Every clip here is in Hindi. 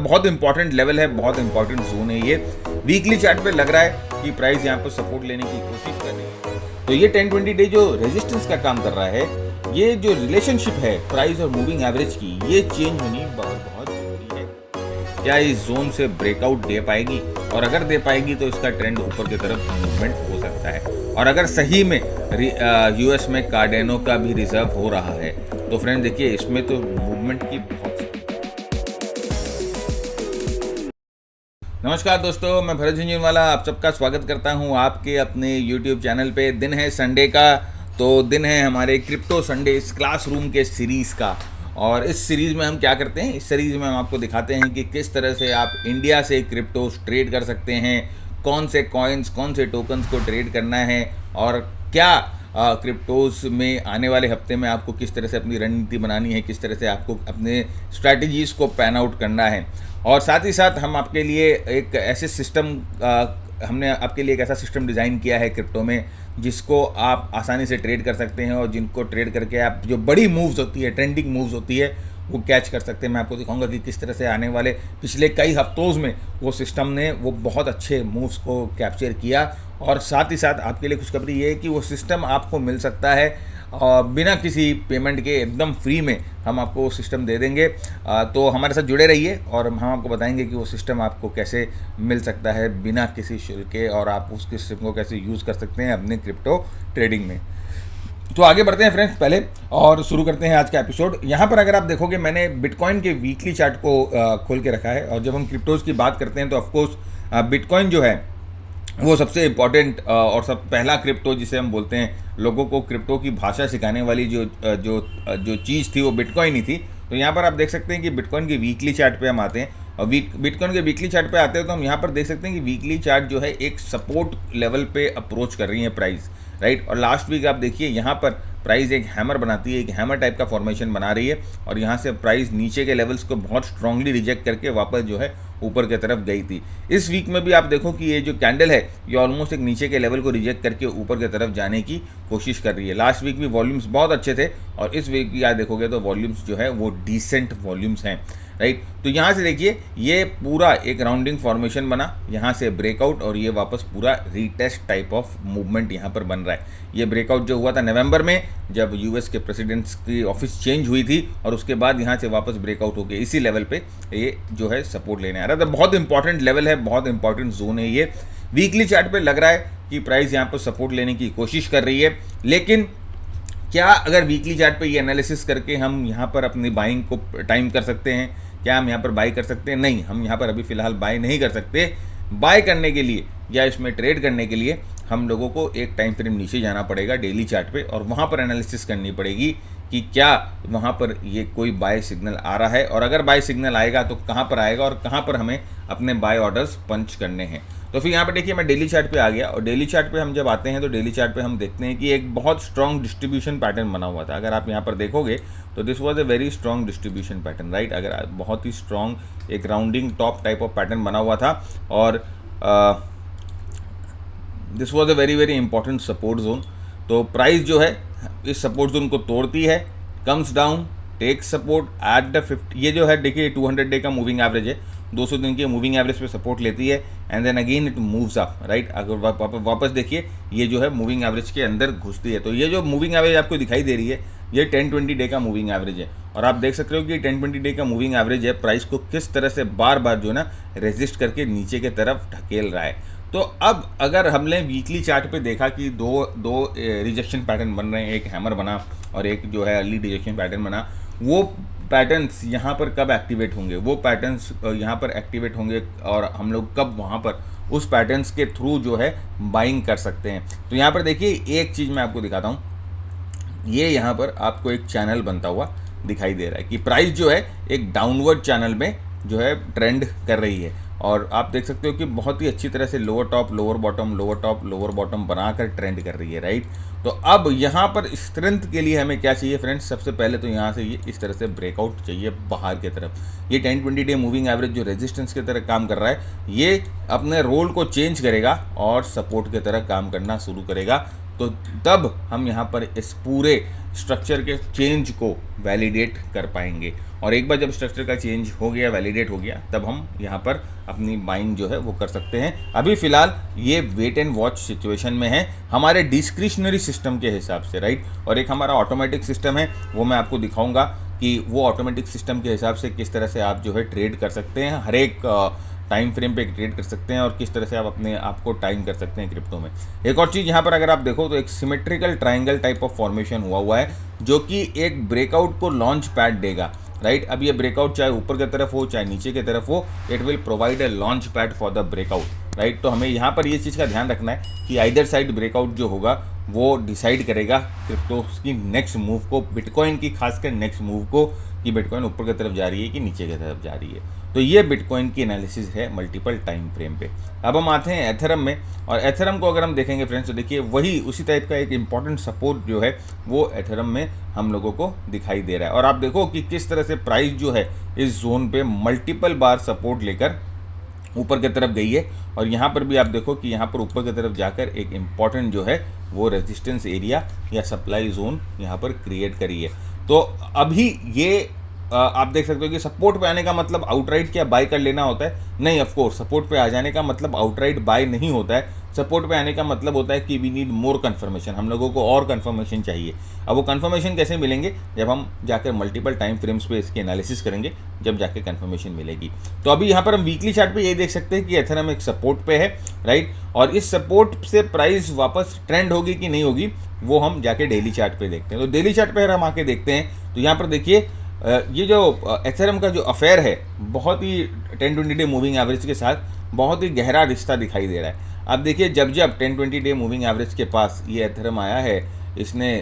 बहुत इंपॉर्टेंट लेवल है, बहुत इंपॉर्टेंट जोन है ये। वीकली चार्ट पे लग रहा है कि प्राइस यहाँ पर सपोर्ट लेने की कोशिश कर रही है। तो ये 10-20 डे जो रेजिस्टेंस का काम कर रहा है, ये जो रिलेशनशिप है प्राइस और मूविंग एवरेज की, ये चेंज होनी बहुत जरूरी है। क्या इस जोन से ब्रेकआउट दे पाएगी, और अगर दे पाएगी तो इसका ट्रेंड ऊपर की तरफ मूवमेंट हो सकता है। और अगर सही में यूएस में कार्डेनो का भी रिजर्व हो रहा है तो फ्रेंड देखिए, इसमें तो मूवमेंट की बहुत। नमस्कार दोस्तों, मैं भरत झुंझुनवाला आप सबका स्वागत करता हूं आपके अपने YouTube चैनल पे। दिन है संडे का, तो दिन है हमारे क्रिप्टो संडे इस क्लासरूम के सीरीज़ का। और इस सीरीज़ में हम क्या करते हैं, इस सीरीज़ में हम आपको दिखाते हैं कि किस तरह से आप इंडिया से क्रिप्टो ट्रेड कर सकते हैं, कौन से कॉइन्स, कौन से टोकन्स को ट्रेड करना है, और क्या क्रिप्टोज़ में आने वाले हफ्ते में आपको किस तरह से अपनी रणनीति बनानी है, किस तरह से आपको अपने स्ट्रैटेजीज़ को पैन आउट करना है। और साथ ही साथ हम आपके लिए एक ऐसे सिस्टम हमने आपके लिए एक ऐसा सिस्टम डिज़ाइन किया है क्रिप्टो में, जिसको आप आसानी से ट्रेड कर सकते हैं, और जिनको ट्रेड करके आप जो बड़ी मूव्स होती है, ट्रेंडिंग मूव्स होती है, वो कैच कर सकते हैं। मैं आपको दिखाऊंगा कि किस तरह से आने वाले पिछले कई हफ्तों में वो सिस्टम ने वो बहुत अच्छे मूव्स को कैप्चर किया। और साथ ही साथ आपके लिए खुशखबरी ये है कि वो सिस्टम आपको मिल सकता है बिना किसी पेमेंट के, एकदम फ्री में हम आपको वो सिस्टम दे देंगे। तो हमारे साथ जुड़े रहिए और हम आपको बताएंगे कि वो सिस्टम आपको कैसे मिल सकता है बिना किसी शुल्क के, और आप उस सिस्टम को कैसे यूज़ कर सकते हैं अपने क्रिप्टो ट्रेडिंग में। तो आगे बढ़ते हैं फ्रेंड्स पहले, और शुरू करते हैं आज का एपिसोड। यहाँ पर अगर आप देखोगे, मैंने बिटकॉइन के वीकली चार्ट को खोल के रखा है। और जब हम क्रिप्टोज़ की बात करते हैं तो ऑफकोर्स बिटकॉइन जो है वो सबसे इम्पॉर्टेंट और सब पहला क्रिप्टो जिसे हम बोलते हैं, लोगों को क्रिप्टो की भाषा सिखाने वाली जो चीज़ थी वो बिटकॉइन ही थी। तो यहाँ पर आप देख सकते हैं कि बिटकॉइन के वीकली चार्ट पे हम आते हैं, और बिटकॉइन के वीकली चार्ट पे आते हैं तो हम यहाँ पर देख सकते हैं कि वीकली चार्ट जो है एक सपोर्ट लेवल पे अप्रोच कर रही है प्राइस, राइट। और लास्ट वीक आप देखिए यहाँ पर प्राइस एक हैमर बनाती है, एक हैमर टाइप का फॉर्मेशन बना रही है, और यहाँ से प्राइस नीचे के लेवल्स को बहुत स्ट्रांगली रिजेक्ट करके वापस जो है ऊपर की तरफ गई थी। इस वीक में भी आप देखो कि ये जो कैंडल है ये ऑलमोस्ट एक नीचे के लेवल को रिजेक्ट करके ऊपर की तरफ जाने की कोशिश कर रही है। लास्ट वीक भी वॉल्यूम्स बहुत अच्छे थे, और इस वीक भी आप देखोगे तो वॉल्यूम्स जो है वो डिसेंट वॉल्यूम्स हैं, राइट। तो यहाँ से देखिए ये पूरा एक राउंडिंग फॉर्मेशन बना, यहाँ से ब्रेकआउट, और ये वापस पूरा रीटेस्ट टाइप ऑफ मूवमेंट यहाँ पर बन रहा है। ये ब्रेकआउट जो हुआ था नवंबर में, जब यूएस के प्रेसिडेंट्स की ऑफिस चेंज हुई थी, और उसके बाद यहाँ से वापस ब्रेकआउट हो गया, इसी लेवल पे ये जो है सपोर्ट लेने आ रहा है। तो बहुत इंपॉर्टेंट लेवल है, बहुत इंपॉर्टेंट जोन है ये। वीकली चार्ट पे लग रहा है कि प्राइस यहाँ पर सपोर्ट लेने की कोशिश कर रही है, लेकिन क्या अगर वीकली चार्ट पे ये एनालिसिस करके हम यहाँ पर अपनी बाइंग को टाइम कर सकते हैं? क्या हम यहाँ पर बाई कर सकते हैं? नहीं, हम यहाँ पर अभी फ़िलहाल बाई नहीं कर सकते। बाय करने के लिए या इसमें ट्रेड करने के लिए हम लोगों को एक टाइम फ्रेम नीचे जाना पड़ेगा डेली चार्ट पे, और वहाँ पर एनालिसिस करनी पड़ेगी कि क्या वहाँ पर ये कोई बाय सिग्नल आ रहा है, और अगर बाय सिग्नल आएगा तो कहाँ पर आएगा, और कहाँ पर हमें अपने बाय ऑर्डर्स पंच करने हैं। तो फिर यहाँ पे देखिए मैं डेली चार्ट पे आ गया, और डेली चार्ट पे हम जब आते हैं तो डेली चार्ट पे हम देखते हैं कि एक बहुत स्ट्रॉन्ग डिस्ट्रीब्यूशन पैटर्न बना हुआ था। अगर आप यहाँ पर देखोगे तो this was a very strong distribution pattern, right. अगर बहुत ही स्ट्रॉन्ग एक rounding top type of pattern बना हुआ था, और this was a very very important support zone. तो प्राइस जो है इस सपोर्ट जोन को तोड़ती है, comes down, take support at the 50, ये जो है देखिए 200 डे का मूविंग एवरेज है, 200 दिन की मूविंग एवरेज पे सपोर्ट लेती है, and then again it moves up, right. अगर वापस देखिए ये जो है मूविंग एवरेज के अंदर घुसती है। तो ये जो मूविंग एवरेज आपको दिखाई दे रही है ये 10-20 डे का मूविंग एवरेज है, और आप देख सकते हो कि 10-20 डे का मूविंग एवरेज है प्राइस को किस तरह से बार बार जो है ना रेजिस्ट करके नीचे की तरफ ढकेल रहा है। तो अब अगर हमने वीकली चार्ट पे देखा कि दो रिजेक्शन पैटर्न बन रहे हैं, एक हैमर बना और एक जो है अर्ली रिजेक्शन पैटर्न बना, वो पैटर्न्स यहाँ पर कब एक्टिवेट होंगे, वो पैटर्न्स यहाँ पर एक्टिवेट होंगे, और हम लोग कब वहाँ पर उस पैटर्न्स के थ्रू जो है बाइंग कर सकते हैं। तो यहाँ पर देखिए एक चीज़ मैं आपको दिखाता हूँ, ये यहाँ पर आपको एक चैनल बनता हुआ दिखाई दे रहा है कि प्राइस जो है एक डाउनवर्ड चैनल में जो है ट्रेंड कर रही है, और आप देख सकते हो कि बहुत ही अच्छी तरह से lower top lower bottom lower top lower bottom बनाकर ट्रेंड कर रही है, राइट। तो अब यहाँ पर स्ट्रेंथ के लिए हमें क्या चाहिए फ्रेंड्स? सबसे पहले तो यहाँ से ये इस तरह से ब्रेकआउट चाहिए बाहर की तरफ। ये 10-20 डे मूविंग एवरेज जो रेजिस्टेंस की तरह काम कर रहा है, ये अपने रोल को चेंज करेगा और सपोर्ट की तरह काम करना शुरू करेगा। तो तब हम यहाँ पर इस पूरे स्ट्रक्चर के चेंज को वैलिडेट कर पाएंगे। और एक बार जब स्ट्रक्चर का चेंज हो गया, वैलिडेट हो गया, तब हम यहाँ पर अपनी बाइंग जो है वो कर सकते हैं। अभी फ़िलहाल ये वेट एंड वॉच सिचुएशन में है हमारे डिस्क्रिशनरी सिस्टम के हिसाब से, राइट। और एक हमारा ऑटोमेटिक सिस्टम है, वो मैं आपको दिखाऊंगा कि वो ऑटोमेटिक सिस्टम के हिसाब से किस तरह से आप जो है ट्रेड कर सकते हैं, हर एक टाइम फ्रेम पे ट्रेड कर सकते हैं, और किस तरह से आप अपने आप को टाइम कर सकते हैं क्रिप्टो में। एक और चीज़ यहाँ पर अगर आप देखो तो एक symmetrical triangle type of formation हुआ है, जो कि एक ब्रेकआउट को लॉन्च पैड देगा, राइट। अब ये ब्रेकआउट चाहे ऊपर की तरफ हो चाहे नीचे की तरफ हो, it will provide a launch pad for the breakout, right. तो हमें यहाँ पर ये चीज़ का ध्यान रखना है कि आइदर साइड ब्रेकआउट जो होगा वो डिसाइड करेगा क्रिप्टो की नेक्स्ट मूव को, बिटकॉइन की खासकर नेक्स्ट मूव को, कि बिटकॉइन ऊपर की तरफ जा रही है कि नीचे की तरफ जा रही है। तो ये बिटकॉइन की एनालिसिस है मल्टीपल टाइम फ्रेम पे। अब हम आते हैं एथेरम में, और एथेरम को अगर हम देखेंगे फ्रेंड्स तो देखिए वही उसी टाइप का एक इंपॉर्टेंट सपोर्ट जो है वो एथेरम में हम लोगों को दिखाई दे रहा है। और आप देखो कि किस तरह से प्राइस जो है इस जोन पे मल्टीपल बार सपोर्ट लेकर ऊपर की तरफ गई है, और यहाँ पर भी आप देखो कि यहाँ पर ऊपर की तरफ जाकर एक इम्पॉर्टेंट जो है वो रेजिस्टेंस एरिया या सप्लाई जोन यहाँ पर क्रिएट करी है। तो अभी ये आप देख सकते हो कि सपोर्ट पे आने का मतलब आउटराइट क्या बाय कर लेना होता है? नहीं, ऑफ कोर्स सपोर्ट पे आ जाने का मतलब आउटराइट बाय नहीं होता है। सपोर्ट पे आने का मतलब होता है कि वी नीड मोर कन्फर्मेशन, हम लोगों को और कन्फर्मेशन चाहिए। अब वो कन्फर्मेशन कैसे मिलेंगे? जब हम जाकर मल्टीपल टाइम फ्रेम्स पे इसकी एनालिसिस करेंगे, जब जाके कन्फर्मेशन मिलेगी। तो अभी यहाँ पर हम वीकली चार्ट पे ये देख सकते हैं कि एथेरम एक सपोर्ट पे है, राइट। और इस सपोर्ट से प्राइस वापस ट्रेंड होगी कि नहीं होगी वो हम जाके डेली चार्ट पे देखते हैं। तो डेली चार्ट पे अगर हम आके देखते हैं तो यहाँ पर देखिए ये जो एथेरम का जो अफेयर है बहुत ही 10-20 डे मूविंग एवरेज के साथ बहुत ही गहरा रिश्ता दिखाई दे रहा है। अब देखिए जब 10-20 डे मूविंग एवरेज के पास ये एथेरम आया है, इसने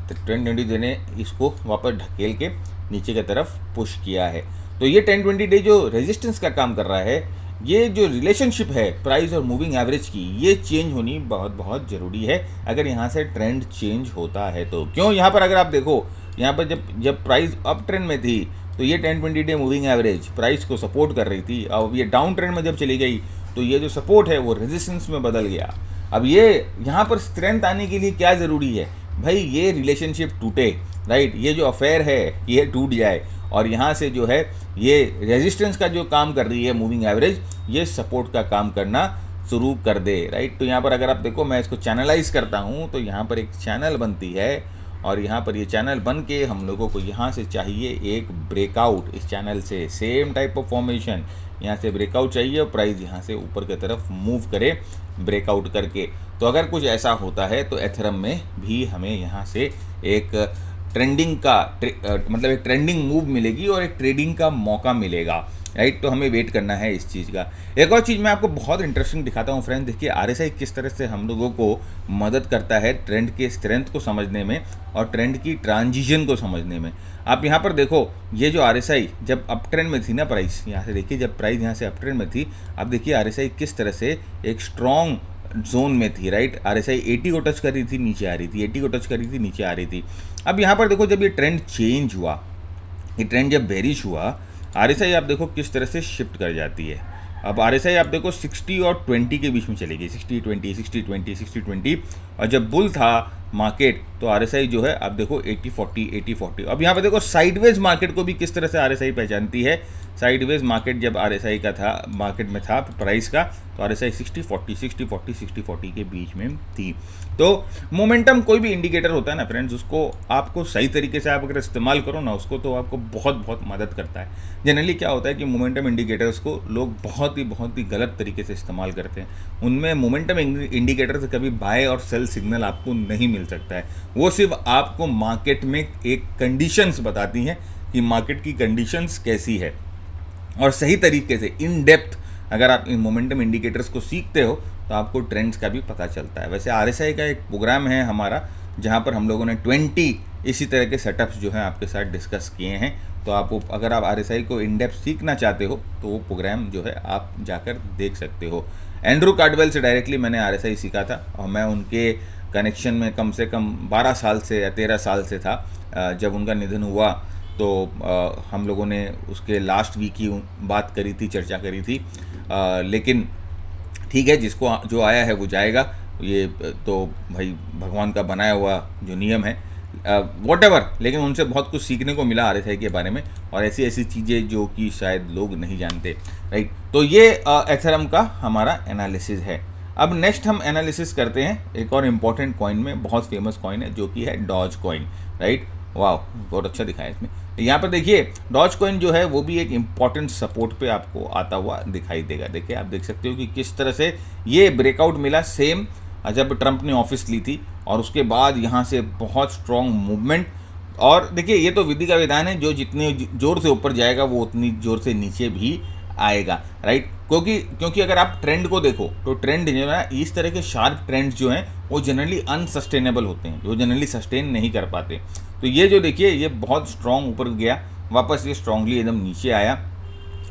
10-20 डे ने इसको वापस ढकेल के नीचे की तरफ पुश किया है। तो ये 10-20 डे जो रेजिस्टेंस का काम कर रहा है, ये जो रिलेशनशिप है प्राइस और मूविंग एवरेज की, ये चेंज होनी बहुत बहुत ज़रूरी है अगर यहाँ से ट्रेंड चेंज होता है तो। क्यों? यहाँ पर अगर आप देखो, यहाँ पर जब प्राइस अप ट्रेंड में थी तो ये 10-20 डे मूविंग एवरेज प्राइस को सपोर्ट कर रही थी। अब ये डाउन ट्रेंड में जब चली गई तो ये जो सपोर्ट है वो रेजिस्टेंस में बदल गया। अब ये यहाँ पर स्ट्रेंथ आने के लिए क्या ज़रूरी है भाई? ये रिलेशनशिप टूटे, राइट। ये जो अफेयर है ये टूट जाए, और यहाँ से जो है ये रेजिस्टेंस का जो काम कर रही है मूविंग एवरेज, ये सपोर्ट का काम करना शुरू कर दे, राइट। तो यहाँ पर अगर आप देखो, मैं इसको चैनलाइज करता हूँ तो यहाँ पर एक चैनल बनती है, और यहाँ पर ये चैनल बन के हम लोगों को यहाँ से चाहिए एक ब्रेकआउट। इस चैनल से सेम टाइप ऑफ फॉर्मेशन, यहाँ से ब्रेकआउट चाहिए और प्राइस यहाँ से ऊपर की तरफ मूव करे ब्रेकआउट करके। तो अगर कुछ ऐसा होता है तो एथेरम में भी हमें यहाँ से एक ट्रेंडिंग का मतलब एक ट्रेंडिंग मूव मिलेगी और एक ट्रेडिंग का मौका मिलेगा, राइट। तो हमें वेट करना है इस चीज़ का। एक और चीज़ मैं आपको बहुत इंटरेस्टिंग दिखाता हूँ फ्रेंड। देखिए RSI किस तरह से हम लोगों को मदद करता है ट्रेंड के स्ट्रेंथ को समझने में और ट्रेंड की ट्रांजिशन को समझने में। आप यहाँ पर देखो, ये जो RSI जब अप ट्रेंड में थी ना प्राइस, यहाँ से देखिए जब प्राइस यहाँ से अप ट्रेंड में थी, अब देखिए RSI किस तरह से एक स्ट्रॉन्ग जोन में थी, राइट। RSI 80 को टच कर रही थी, नीचे आ रही थी, 80 को टच कर रही थी, नीचे आ रही थी। अब यहाँ पर देखो, जब ये ट्रेंड चेंज हुआ, ये ट्रेंड जब बेरिश हुआ, RSI आप देखो किस तरह से शिफ्ट कर जाती है। अब RSI आप देखो 60 और 20 के बीच में चली गई, 60-20, 60-20, 60-20। और जब बुल था मार्केट तो RSI जो है आप देखो 80-40, 80-40। अब यहाँ पे देखो साइडवेज मार्केट को भी किस तरह से RSI पहचानती है। साइडवेज मार्केट जब RSI का था, मार्केट में था प्राइस का, तो RSI 60-40, 60-40, 60-40 के बीच में थी। तो मोमेंटम कोई भी इंडिकेटर होता है ना फ्रेंड्स, उसको आपको सही तरीके से आप अगर इस्तेमाल करो ना उसको, तो आपको बहुत बहुत मदद करता है। जनरली क्या होता है कि मोमेंटम इंडिकेटर्स को लोग बहुत ही गलत तरीके से इस्तेमाल करते हैं। उनमें मोमेंटम इंडिकेटर से कभी बाय और सेल सिग्नल आपको नहीं मिल सकता है। वो सिर्फ आपको मार्केट में एक कंडीशंस बताती हैं कि मार्केट की कंडीशंस कैसी है, और सही तरीके से इन डेप्थ अगर आप इन मोमेंटम इंडिकेटर्स को सीखते हो तो आपको ट्रेंड्स का भी पता चलता है। वैसे RSI का एक प्रोग्राम है हमारा, जहाँ पर हम लोगों ने 20 इसी तरह के सेटअप्स जो हैं आपके साथ डिस्कस किए हैं। तो आपको अगर आप RSI को इन डेप्थ सीखना चाहते हो तो वो प्रोग्राम जो है आप जाकर देख सकते हो। एंड्रू कार्डवेल से डायरेक्टली मैंने RSI सीखा था, और मैं उनके कनेक्शन में कम से कम 12 साल से या 13 साल से था। जब उनका निधन हुआ तो हम लोगों ने उसके लास्ट वीक की बात करी थी, चर्चा करी थी। लेकिन ठीक है, जिसको जो आया है वो जाएगा, ये तो भाई भगवान का बनाया हुआ जो नियम है। वॉटेवर, लेकिन उनसे बहुत कुछ सीखने को मिला RSI के बारे में और ऐसी ऐसी चीज़ें जो कि शायद लोग नहीं जानते, राइट। तो ये एथेरियम का हमारा एनालिसिस है। अब नेक्स्ट हम एनालिसिस करते हैं एक और इम्पॉर्टेंट कॉइन में, बहुत फेमस कॉइन है जो कि है डॉज कॉइन, राइट। वाह, बहुत अच्छा दिखा है इसमें। यहाँ पर देखिए डॉज कॉइन जो है वो भी एक इम्पॉर्टेंट सपोर्ट पे आपको आता हुआ दिखाई देगा। देखिए आप देख सकते हो कि किस तरह से ये ब्रेकआउट मिला, सेम जब ट्रंप ने ऑफिस ली थी, और उसके बाद यहाँ से बहुत स्ट्रॉन्ग मूवमेंट। और देखिए ये तो विधि का विधान है, जो जितने जोर से ऊपर जाएगा वो उतनी जोर से नीचे भी आएगा, राइट। क्योंकि अगर आप ट्रेंड को देखो तो ट्रेंड जो है इस तरह के शार्प ट्रेंड्स जो हैं वो जनरली अनसस्टेनेबल होते हैं, जो जनरली सस्टेन नहीं कर पाते। तो ये जो देखिए ये बहुत स्ट्रॉन्ग ऊपर गया, वापस ये स्ट्रांगली एकदम नीचे आया,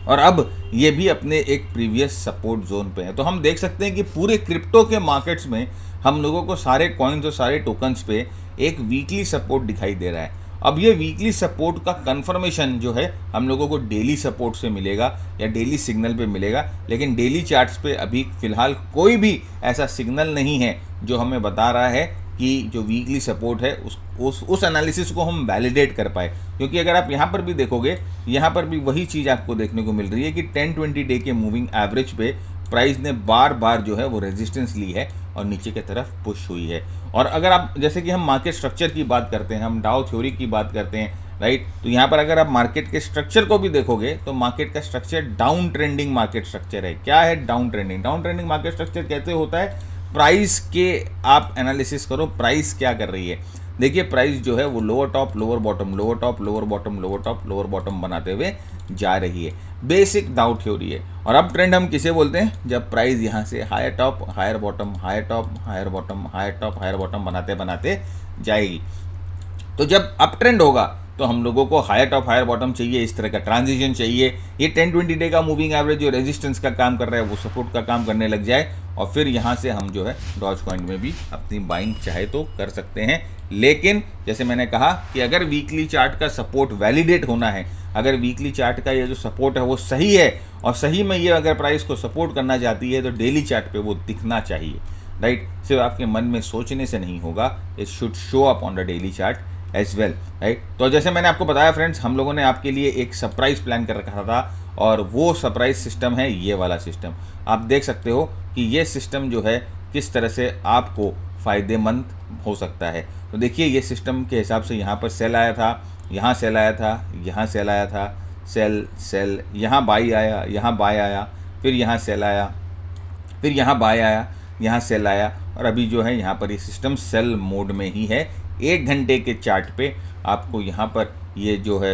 और अब ये भी अपने एक प्रीवियस सपोर्ट जोन पे है। तो हम देख सकते हैं कि पूरे क्रिप्टो के मार्केट्स में हम लोगों को सारे कॉइन्स और सारे टोकन्स पे एक वीकली सपोर्ट दिखाई दे रहा है। अब ये वीकली सपोर्ट का कंफर्मेशन जो है हम लोगों को डेली सपोर्ट से मिलेगा या डेली सिग्नल पे मिलेगा, लेकिन डेली चार्ट्स पे अभी फ़िलहाल कोई भी ऐसा सिग्नल नहीं है जो हमें बता रहा है कि जो वीकली सपोर्ट है उस एनालिसिस को हम वैलिडेट कर पाए। क्योंकि अगर आप यहाँ पर भी देखोगे, यहाँ पर भी वही चीज़ आपको देखने को मिल रही है कि 10-20 डे के मूविंग एवरेज पे प्राइस ने बार बार जो है वो रेजिस्टेंस ली है और नीचे की तरफ पुश हुई है। और अगर आप जैसे कि हम मार्केट स्ट्रक्चर की बात करते हैं, हम डाउ थ्योरी की बात करते हैं, राइट, तो यहाँ पर अगर आप मार्केट के स्ट्रक्चर को भी देखोगे तो मार्केट का structure down trending market structure है। क्या है down trending? Down trending market structure कैसे होता है? प्राइस के आप एनालिसिस करो, प्राइस क्या कर रही है। देखिए प्राइस जो है वो lower top lower bottom, lower top lower bottom, lower top lower bottom बनाते हुए जा रही है। बेसिक डाउ थ्योरी है। और अब ट्रेंड हम किसे बोलते हैं? जब प्राइस यहाँ से higher top higher bottom, higher top higher bottom, higher top higher bottom बनाते बनाते जाएगी। तो जब अप ट्रेंड होगा तो हम लोगों को हायर टॉप हायर बॉटम चाहिए, इस तरह का ट्रांजिशन चाहिए। ये 10-20 डे का मूविंग एवरेज जो रेजिस्टेंस का काम कर रहा है वो सपोर्ट का काम करने लग जाए, और फिर यहाँ से हम जो है डॉज कॉइन में भी अपनी बाइंग चाहे तो कर सकते हैं। लेकिन जैसे मैंने कहा कि अगर वीकली चार्ट का सपोर्ट वैलिडेट होना है, अगर वीकली चार्ट का ये जो सपोर्ट है वो सही है, और सही में ये अगर प्राइस को सपोर्ट करना चाहती है तो डेली चार्ट पे वो दिखना चाहिए, राइट। सिर्फ आपके मन में सोचने से नहीं होगा, it should show up on the daily chart as well, right. तो जैसे मैंने आपको बताया फ्रेंड्स, हम लोगों ने आपके लिए एक सरप्राइज़ प्लान कर रखा था, और वो सरप्राइज सिस्टम है ये वाला सिस्टम। आप देख सकते हो कि ये सिस्टम जो है किस तरह से आपको फ़ायदेमंद हो सकता है। तो देखिए ये सिस्टम के हिसाब से यहाँ पर सेल आया था, यहाँ सेल आया था, यहाँ सेल आया था, सेल सेल, यहाँ बाई आया, यहाँ बाय आया, फिर यहाँ सेल आया, फिर यहाँ बाय आया, यहाँ सेल आया, और अभी जो है यहाँ पर ये सिस्टम सेल मोड में ही है। 1 घंटे के चार्ट पे आपको यहाँ पर ये जो है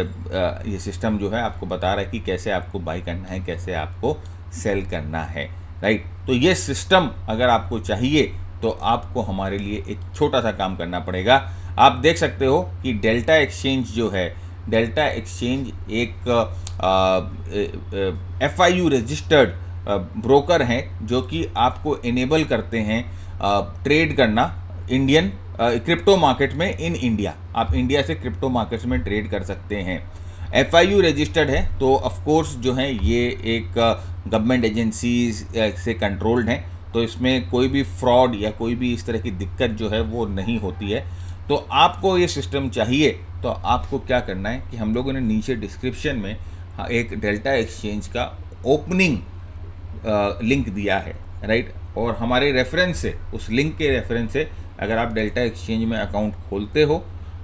ये सिस्टम जो है आपको बता रहा है कि कैसे आपको बाई करना है, कैसे आपको सेल करना है, राइट। तो ये सिस्टम अगर आपको चाहिए तो आपको हमारे लिए एक छोटा सा काम करना पड़ेगा। आप देख सकते हो कि डेल्टा एक्सचेंज जो है, डेल्टा एक्सचेंज एक FIU रजिस्टर्ड ब्रोकर हैं जो कि आपको इनेबल करते हैं ट्रेड करना इंडियन क्रिप्टो मार्केट में इन इंडिया। आप इंडिया से क्रिप्टो मार्केट्स में ट्रेड कर सकते हैं। FIU रजिस्टर्ड है तो ऑफ कोर्स जो है ये एक गवर्नमेंट एजेंसीज से कंट्रोल्ड हैं, तो इसमें कोई भी फ्रॉड या कोई भी इस तरह की दिक्कत जो है वो नहीं होती है। तो आपको ये सिस्टम चाहिए तो आपको क्या करना है कि हम लोगों ने नीचे डिस्क्रिप्शन में एक डेल्टा एक्सचेंज का ओपनिंग लिंक दिया है, राइट। और हमारे रेफरेंस से, उस लिंक के रेफरेंस से अगर आप डेल्टा एक्सचेंज में अकाउंट खोलते हो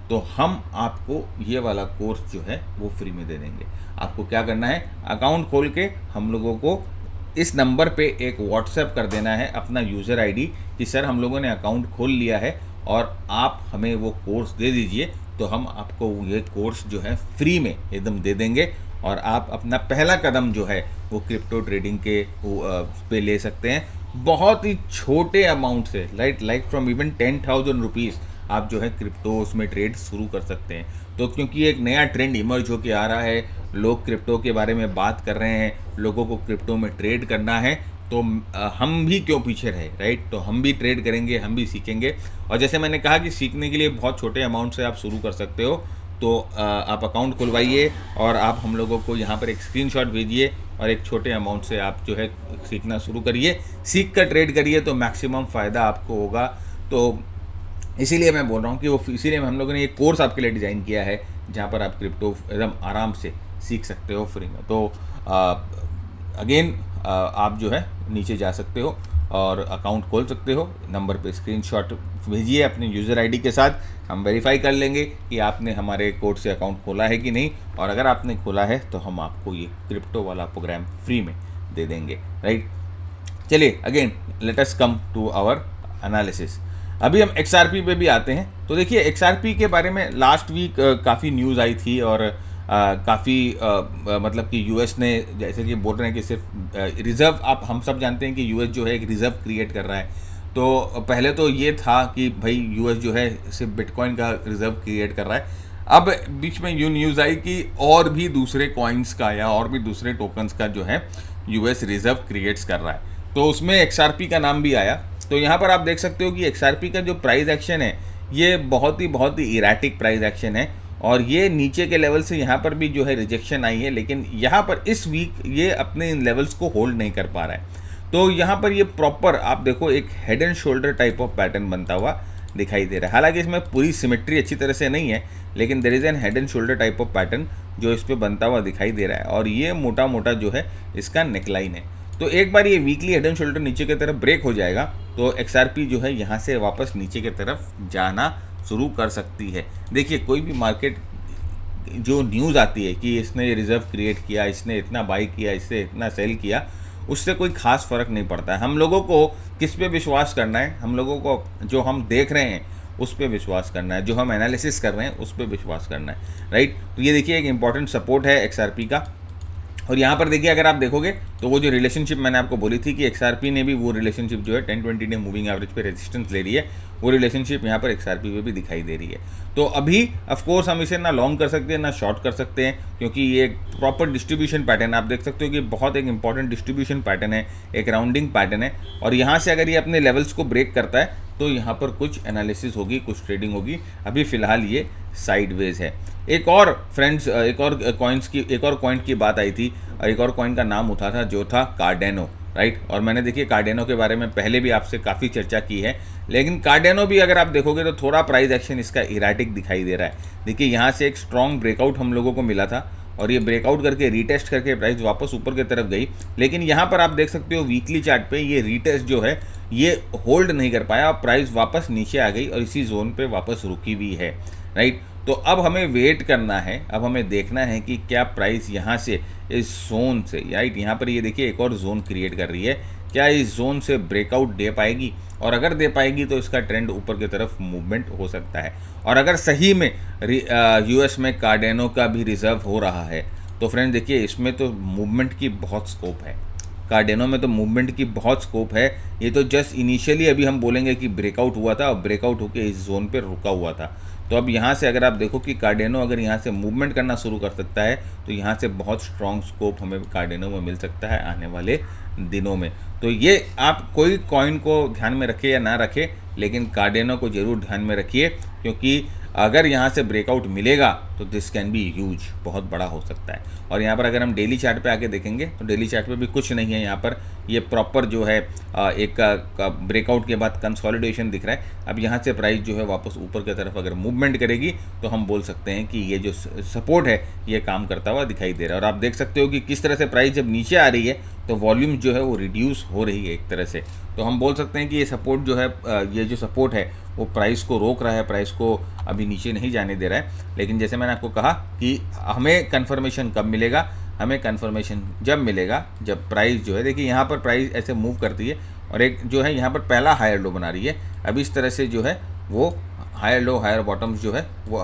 तो हम आपको ये वाला कोर्स जो है वो फ्री में दे देंगे। आपको क्या करना है, अकाउंट खोल के हम लोगों को इस नंबर पे एक व्हाट्सएप कर देना है अपना यूज़र आईडी कि सर हम लोगों ने अकाउंट खोल लिया है और आप हमें वो कोर्स दे दीजिए, तो हम आपको ये कोर्स जो है फ्री में एकदम दे देंगे, और आप अपना पहला कदम जो है वो क्रिप्टो ट्रेडिंग के पे ले सकते हैं। बहुत ही छोटे अमाउंट से, लाइक फ्रॉम इवन 10,000 रुपीज़ आप जो है क्रिप्टोस में ट्रेड शुरू कर सकते हैं। तो क्योंकि एक नया ट्रेंड इमर्ज होकर आ रहा है, लोग क्रिप्टो के बारे में बात कर रहे हैं, लोगों को क्रिप्टो में ट्रेड करना है, तो हम भी क्यों पीछे रहे, राइट। तो हम भी ट्रेड करेंगे, हम भी सीखेंगे। और जैसे मैंने कहा कि सीखने के लिए बहुत छोटे अमाउंट से आप शुरू कर सकते हो। तो आप अकाउंट खुलवाइए और आप हम लोगों को यहाँ पर एक स्क्रीनशॉट भेजिए और एक छोटे अमाउंट से आप जो है सीखना शुरू करिए। सीख कर ट्रेड करिए तो मैक्सिमम फ़ायदा आपको होगा। तो इसीलिए मैं बोल रहा हूँ कि वो इसीलिए हम लोगों ने एक कोर्स आपके लिए डिज़ाइन किया है जहाँ पर आप क्रिप्टो एकदम आराम से सीख सकते हो फ्री में। तो अगेन आप जो है नीचे जा सकते हो और अकाउंट खोल सकते हो। नंबर पे स्क्रीनशॉट भेजिए अपने यूज़र आईडी के साथ, हम वेरीफाई कर लेंगे कि आपने हमारे कोड से अकाउंट खोला है कि नहीं, और अगर आपने खोला है तो हम आपको ये क्रिप्टो वाला प्रोग्राम फ्री में दे देंगे, राइट। चलिए again let us come to our analysis. अभी हम XRP पे भी आते हैं। तो देखिए XRP के बारे में लास्ट वीक काफ़ी न्यूज़ आई थी और काफ़ी मतलब कि यूएस ने जैसे कि बोल रहे हैं कि सिर्फ रिज़र्व, आप हम सब जानते हैं कि यूएस जो है एक रिज़र्व क्रिएट कर रहा है। तो पहले तो ये था कि भाई यूएस जो है सिर्फ बिटकॉइन का रिज़र्व क्रिएट कर रहा है। अब बीच में यूँ न्यूज़ आई कि और भी दूसरे कॉइन्स का या और भी दूसरे टोकन्स का जो है यूएस रिज़र्व क्रिएट्स कर रहा है, तो उसमें XRP का नाम भी आया। तो यहाँ पर आप देख सकते हो कि XRP का जो प्राइस एक्शन है ये बहुत ही इराटिक प्राइस एक्शन है, और ये नीचे के लेवल से यहाँ पर भी जो है रिजेक्शन आई है, लेकिन यहाँ पर इस वीक ये अपने इन लेवल्स को होल्ड नहीं कर पा रहा है। तो यहाँ पर ये प्रॉपर आप देखो एक head and shoulder type of pattern बनता हुआ दिखाई दे रहा है। हालांकि इसमें पूरी सिमेट्री अच्छी तरह से नहीं है, लेकिन there is an head and shoulder type of pattern जो इस पर बनता हुआ दिखाई दे रहा है, और ये मोटा मोटा जो है इसका नेकलाइन है। तो एक बार ये वीकली हेड एंड शोल्डर नीचे की तरफ ब्रेक हो जाएगा तो XRP जो है यहाँ से वापस नीचे की तरफ जाना शुरू कर सकती है। देखिए कोई भी मार्केट जो न्यूज़ आती है कि इसने रिज़र्व क्रिएट किया, इसने इतना बाई किया, इससे इतना सेल किया, उससे कोई ख़ास फ़र्क नहीं पड़ता है। हम लोगों को किस पे विश्वास करना है, हम लोगों को जो हम देख रहे हैं उस पर विश्वास करना है, जो हम एनालिसिस कर रहे हैं उस पर विश्वास करना है, राइट। तो ये देखिए एक इंपॉर्टेंट सपोर्ट है XRP का, और यहाँ पर देखिए अगर आप देखोगे तो वो जो रिलेशनशिप मैंने आपको बोली थी कि XRP ने भी वो रिलेशनशिप जो है 10-20 डे मूविंग एवरेज पे रेजिस्टेंस ले रही है, वो रिलेशनशिप यहाँ पर XRP पे भी दिखाई दे रही है। तो अभी ऑफ कोर्स हम इसे ना लॉन्ग कर सकते हैं ना शॉर्ट कर सकते हैं, क्योंकि ये एक प्रॉपर डिस्ट्रीब्यूशन पैटर्न आप देख सकते हो कि बहुत एक इंपॉर्टेंट डिस्ट्रीब्यूशन पैटर्न है, एक राउंडिंग पैटर्न है, और यहाँ से अगर ये अपने लेवल्स को ब्रेक करता है तो यहाँ पर कुछ एनालिसिस होगी, कुछ ट्रेडिंग होगी। अभी फ़िलहाल ये साइडवेज है। एक और फ्रेंड्स एक और कॉइन की बात आई थी, एक और कॉइन का नाम उठा था जो था कार्डेनो, राइट। और मैंने देखिए कार्डेनो के बारे में पहले भी आपसे काफ़ी चर्चा की है, लेकिन कार्डेनो भी अगर आप देखोगे तो थोड़ा प्राइस एक्शन इसका इराटिक दिखाई दे रहा है। देखिए यहाँ से एक स्ट्रॉन्ग ब्रेकआउट हम लोगों को मिला था, और ये ब्रेकआउट करके रीटेस्ट करके प्राइस वापस ऊपर की तरफ गई, लेकिन यहाँ पर आप देख सकते हो वीकली चार्ट पे ये रीटेस्ट जो है ये होल्ड नहीं कर पाया, और प्राइस वापस नीचे आ गई और इसी जोन पे वापस रुकी हुई है, राइट। तो अब हमें वेट करना है, अब हमें देखना है कि क्या प्राइस यहाँ से इस जोन से, राइट, यहाँ पर ये देखिए एक और जोन क्रिएट कर रही है, क्या इस जोन से ब्रेकआउट दे पाएगी, और अगर दे पाएगी तो इसका ट्रेंड ऊपर की तरफ मूवमेंट हो सकता है। और अगर सही में यूएस में कार्डेनो का भी रिजर्व हो रहा है तो फ्रेंड देखिए इसमें तो मूवमेंट की बहुत स्कोप है, कार्डेनो में तो मूवमेंट की बहुत स्कोप है। ये तो जस्ट इनिशियली अभी हम बोलेंगे कि ब्रेकआउट हुआ था और ब्रेकआउट होकर इस जोन पर रुका हुआ था। तो अब यहाँ से अगर आप देखो कि कार्डेनो अगर यहाँ से मूवमेंट करना शुरू कर सकता है तो यहाँ से बहुत स्ट्रॉन्ग स्कोप हमें कार्डेनो में मिल सकता है आने वाले दिनों में। तो ये आप कोई कॉइन को ध्यान में रखें या ना रखें, लेकिन कार्डेनो को ज़रूर ध्यान में रखिए, क्योंकि अगर यहाँ से ब्रेकआउट मिलेगा तो दिस कैन बी ह्यूज, बहुत बड़ा हो सकता है। और यहाँ पर अगर हम डेली चार्ट पे आके देखेंगे तो डेली चार्ट पे भी कुछ नहीं है, यहाँ पर ये प्रॉपर जो है एक ब्रेकआउट के बाद कंसोलिडेशन दिख रहा है। अब यहाँ से प्राइस जो है वापस ऊपर की तरफ अगर मूवमेंट करेगी तो हम बोल सकते हैं कि ये जो सपोर्ट है ये काम करता हुआ दिखाई दे रहा है। और आप देख सकते हो कि किस तरह से प्राइस जब नीचे आ रही है तो वॉल्यूम जो है वो रिड्यूस हो रही है एक तरह से। तो हम बोल सकते हैं कि ये सपोर्ट जो है, ये जो सपोर्ट है वो प्राइस को रोक रहा है, प्राइस को अभी नीचे नहीं जाने दे रहा है। लेकिन जैसे मैंने आपको कहा कि हमें कन्फर्मेशन कब मिलेगा, हमें कन्फर्मेशन जब मिलेगा जब प्राइस जो है, देखिए यहाँ पर प्राइस ऐसे मूव करती है और एक जो है यहाँ पर पहला हायर लो बना रही है। अब इस तरह से जो है वो हायर लो हायर बॉटम्स जो है वो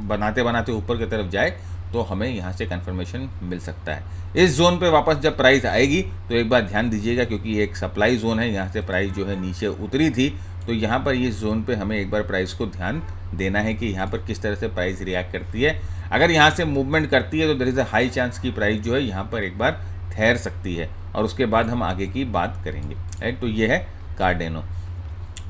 बनाते बनाते ऊपर की तरफ जाए तो हमें यहाँ से कन्फर्मेशन मिल सकता है। इस जोन पे वापस जब प्राइस आएगी तो एक बार ध्यान दीजिएगा, क्योंकि ये एक सप्लाई जोन है, यहाँ से प्राइस जो है नीचे उतरी थी, तो यहाँ पर इस जोन पे हमें एक बार प्राइस को ध्यान देना है कि यहाँ पर किस तरह से प्राइस रिएक्ट करती है। अगर यहाँ से मूवमेंट करती है तो there is a high chance की प्राइस जो है यहाँ पर एक बार ठहर सकती है, और उसके बाद हम आगे की बात करेंगे, राइट। तो ये है कार्डेनो।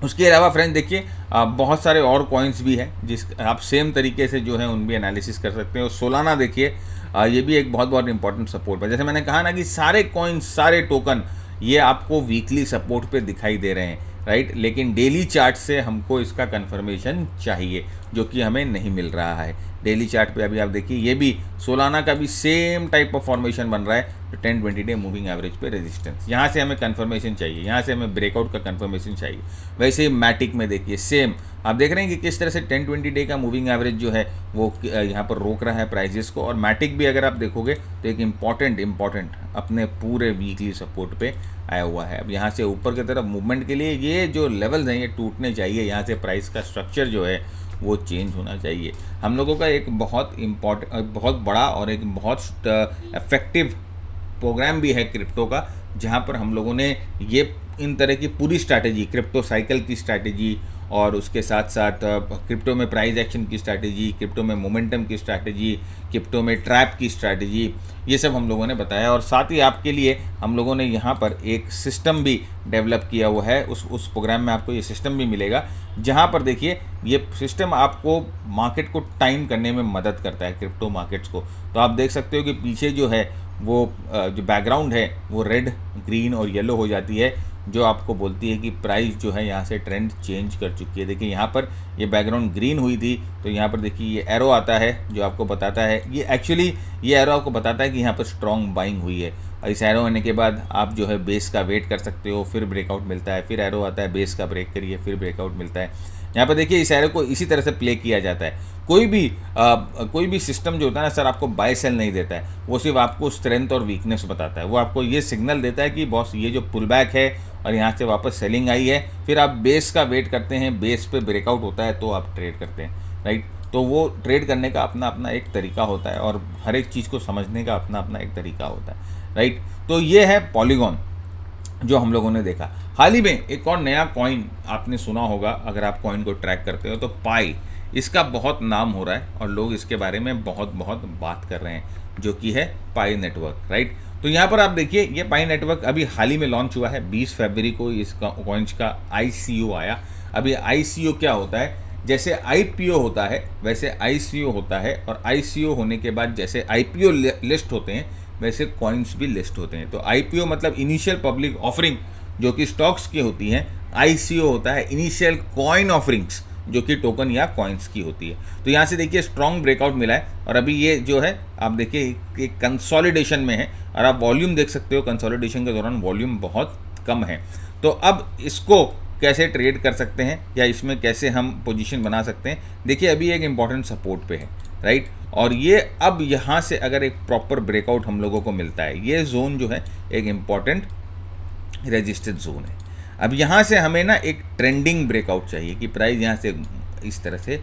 उसके अलावा फ्रेंड्स देखिए बहुत सारे और कॉइन्स भी हैं जिस आप सेम तरीके से जो है उन भी एनालिसिस कर सकते हैं। और सोलाना देखिए ये भी एक बहुत इंपॉर्टेंट सपोर्ट है। जैसे मैंने कहा ना कि सारे कॉइन्स सारे टोकन ये आपको वीकली सपोर्ट पे दिखाई दे रहे हैं, राइट, लेकिन डेली चार्ट से हमको इसका कंफर्मेशन चाहिए, जो कि हमें नहीं मिल रहा है। डेली चार्ट पे अभी आप देखिए ये भी सोलाना का भी सेम टाइप ऑफ फॉर्मेशन बन रहा है, तो 10-20 डे मूविंग एवरेज पे रेजिस्टेंस, यहाँ से हमें कंफर्मेशन चाहिए, यहाँ से हमें ब्रेकआउट का कंफर्मेशन चाहिए। वैसे ही मैटिक में देखिए सेम, आप देख रहे हैं कि किस तरह से 10-20 डे का मूविंग एवरेज जो है वो यहाँ पर रोक रहा है प्राइजेस को। और मैटिक भी अगर आप देखोगे तो एक इम्पॉर्टेंट अपने पूरे वीकली सपोर्ट पे आया हुआ है। अब यहाँ से ऊपर की तरफ मूवमेंट के लिए ये जो लेवल्स हैं ये टूटने चाहिए, यहाँ से प्राइस का स्ट्रक्चर जो है वो चेंज होना चाहिए। हम लोगों का एक बहुत बड़ा और एक बहुत इफेक्टिव प्रोग्राम भी है क्रिप्टो का, जहाँ पर हम लोगों ने ये इन तरह की पूरी स्ट्रैटेजी, क्रिप्टो साइकिल की स्ट्रैटेजी और उसके साथ साथ क्रिप्टो में प्राइस एक्शन की स्ट्रैटेजी, क्रिप्टो में मोमेंटम की स्ट्रैटेजी, क्रिप्टो में ट्रैप की स्ट्रैटेजी, ये सब हम लोगों ने बताया। और साथ ही आपके लिए हम लोगों ने यहाँ पर एक सिस्टम भी डेवलप किया हुआ है, उस प्रोग्राम में आपको ये सिस्टम भी मिलेगा, जहाँ पर देखिए ये सिस्टम आपको मार्केट को टाइम करने में मदद करता है, क्रिप्टो मार्केट्स को। तो आप देख सकते हो कि पीछे जो है वो जो बैकग्राउंड है वो रेड, ग्रीन और येलो हो जाती है, जो आपको बोलती है कि प्राइस जो है यहाँ से ट्रेंड चेंज कर चुकी है। देखिए यहाँ पर ये बैकग्राउंड ग्रीन हुई थी, तो यहाँ पर देखिए ये एरो आता है जो आपको बताता है, ये एक्चुअली ये एरो आपको बताता है कि यहाँ पर स्ट्रॉन्ग बाइंग हुई है। और इस एरो होने के बाद आप जो है बेस का वेट कर सकते हो, फिर ब्रेकआउट मिलता है, फिर एरो आता है, बेस का ब्रेक करिए, फिर ब्रेकआउट मिलता है। यहाँ पर देखिए इस एरो को इसी तरह से प्ले किया जाता है। कोई भी सिस्टम जो होता है ना सर, आपको बाय सेल नहीं देता है, वो सिर्फ आपको स्ट्रेंथ और वीकनेस बताता है। वो आपको ये सिग्नल देता है कि बॉस ये जो पुल बैक है और यहाँ से वापस सेलिंग आई है, फिर आप बेस का वेट करते हैं, बेस पे ब्रेकआउट होता है तो आप ट्रेड करते हैं, राइट। तो वो ट्रेड करने का अपना अपना एक तरीका होता है और हर एक चीज़ को समझने का अपना अपना एक तरीका होता है, राइट। तो ये है पॉलीगॉन जो हम लोगों ने देखा। हाल ही में एक और नया कॉइन आपने सुना होगा, अगर आप कॉइन को ट्रैक करते हो तो पाई, इसका बहुत नाम हो रहा है और लोग इसके बारे में बहुत बात कर रहे हैं, जो कि है पाई नेटवर्क, राइट। तो यहाँ पर आप देखिए ये पाई नेटवर्क अभी हाल ही में लॉन्च हुआ है, 20 फरवरी को इसका कॉइन्स का ICO आया। अभी ICO क्या होता है, जैसे IPO होता है वैसे ICO होता है, और ICO होने के बाद जैसे IPO लिस्ट होते हैं वैसे कॉइन्स भी लिस्ट होते हैं। तो IPO मतलब इनिशियल पब्लिक ऑफरिंग, जो कि स्टॉक्स की होती हैं। ICO होता है इनिशियल कॉइन ऑफरिंग्स, जो कि टोकन या कॉइन्स की होती है। तो यहाँ से देखिए स्ट्रॉन्ग ब्रेकआउट मिला है, और अभी ये जो है आप देखिए एक कंसोलिडेशन में है, और आप वॉल्यूम देख सकते हो, कंसोलिडेशन के दौरान वॉल्यूम बहुत कम है। तो अब इसको कैसे ट्रेड कर सकते हैं या इसमें कैसे हम पोजीशन बना सकते हैं, देखिए अभी एक इम्पॉर्टेंट सपोर्ट पे है, राइट। और ये अब यहाँ से अगर एक प्रॉपर ब्रेकआउट हम लोगों को मिलता है, ये जोन जो है एक इम्पॉर्टेंट रेजिस्टेंस जोन है। अब यहाँ से हमें ना एक ट्रेंडिंग ब्रेकआउट चाहिए कि प्राइस यहाँ से इस तरह से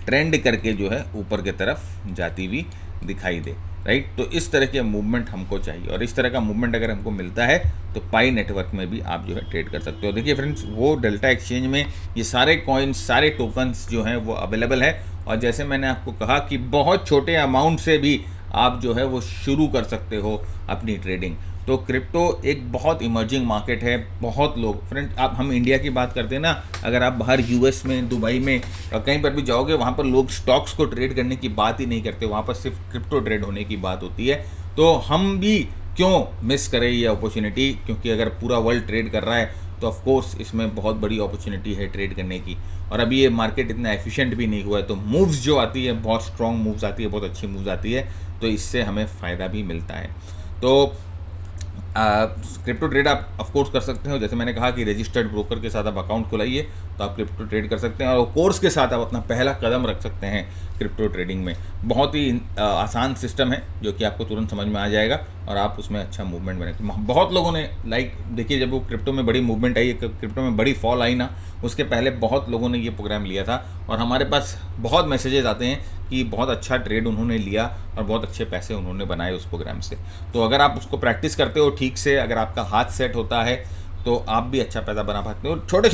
ट्रेंड करके जो है ऊपर की तरफ जाती हुई दिखाई दे, राइट। तो इस तरह के मूवमेंट हमको चाहिए, और इस तरह का मूवमेंट अगर हमको मिलता है तो पाई नेटवर्क में भी आप जो है ट्रेड कर सकते हो। देखिए फ्रेंड्स, वो डेल्टा एक्सचेंज में ये सारे कॉइन्स, सारे टोकन्स जो हैं वो अवेलेबल है, और जैसे मैंने आपको कहा कि बहुत छोटे अमाउंट से भी आप जो है वो शुरू कर सकते हो अपनी ट्रेडिंग। तो क्रिप्टो एक बहुत इमर्जिंग मार्केट है। बहुत लोग, फ्रेंड आप हम इंडिया की बात करते हैं ना, अगर आप बाहर US में, दुबई में कहीं पर भी जाओगे, वहाँ पर लोग स्टॉक्स को ट्रेड करने की बात ही नहीं करते, वहाँ पर सिर्फ क्रिप्टो ट्रेड होने की बात होती है। तो हम भी क्यों मिस करें ये अपॉर्चुनिटी, क्योंकि अगर पूरा वर्ल्ड ट्रेड कर रहा है तो ऑफ कोर्स इसमें बहुत बड़ी अपॉर्चुनिटी है ट्रेड करने की। और अभी ये मार्केट इतना एफिशिएंट भी नहीं हुआ है, तो मूव्स जो आती है बहुत स्ट्रॉन्ग मूव्स आती है, बहुत अच्छी मूव्स आती है, तो इससे हमें फ़ायदा भी मिलता है। तो क्रिप्टो ट्रेड आप ऑफ कोर्स कर सकते हो, जैसे मैंने कहा कि रजिस्टर्ड ब्रोकर के साथ आप अकाउंट खुलाइए तो आप क्रिप्टो ट्रेड कर सकते हैं, और कोर्स के साथ आप अपना पहला कदम रख सकते हैं क्रिप्टो ट्रेडिंग में। बहुत ही आसान सिस्टम है जो कि आपको तुरंत समझ में आ जाएगा और आप उसमें अच्छा मूवमेंट बने। बहुत लोगों ने देखिए जब वो क्रिप्टो में बड़ी मूवमेंट आई, क्रिप्टो में बड़ी फॉल आई ना, उसके पहले बहुत लोगों ने ये प्रोग्राम लिया था, और हमारे पास बहुत मैसेजेस आते हैं कि बहुत अच्छा ट्रेड उन्होंने लिया और बहुत अच्छे पैसे उन्होंने बनाए उस प्रोग्राम से। तो अगर आप उसको प्रैक्टिस करते हो ठीक से, अगर आपका हाथ सेट होता है तो आप भी अच्छा पैसा बना पाते हो। छोटे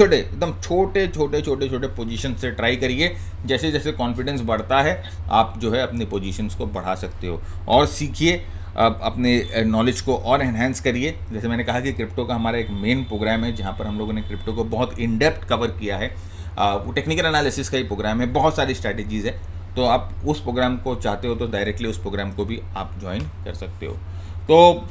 छोटे पोजीशन से ट्राई करिए, जैसे जैसे कॉन्फिडेंस बढ़ता है आप जो है अपनी पोजीशंस को बढ़ा सकते हो, और सीखिए, अपने नॉलेज को और एनहेंस करिए। जैसे मैंने कहा कि क्रिप्टो का हमारा एक मेन प्रोग्राम है जहाँ पर हम लोगों ने क्रिप्टो को बहुत इन डेप्थ कवर किया है। वो टेक्निकल एनालिसिस का ही प्रोग्राम है, बहुत सारी स्ट्रैटेजीज़ है। तो आप उस प्रोग्राम को चाहते हो तो डायरेक्टली उस प्रोग्राम को भी आप ज्वाइन कर सकते हो। तो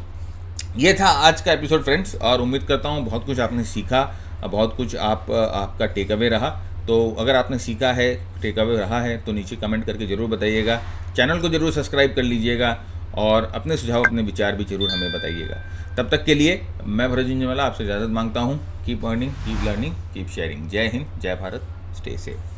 ये था आज का एपिसोड फ्रेंड्स, और उम्मीद करता हूँ बहुत कुछ आपने सीखा। बहुत कुछ आपका टेक अवे रहा। तो अगर आपने सीखा है, टेक अवे रहा है, तो नीचे कमेंट करके ज़रूर बताइएगा। चैनल को ज़रूर सब्सक्राइब कर लीजिएगा और अपने सुझाव, अपने विचार भी ज़रूर हमें बताइएगा। तब तक के लिए मैं भरत झुंझुनवाला आपसे इजाज़त मांगता हूँ। Keep earning, keep learning, keep sharing. जय हिंद, जय भारत, स्टे सेफ।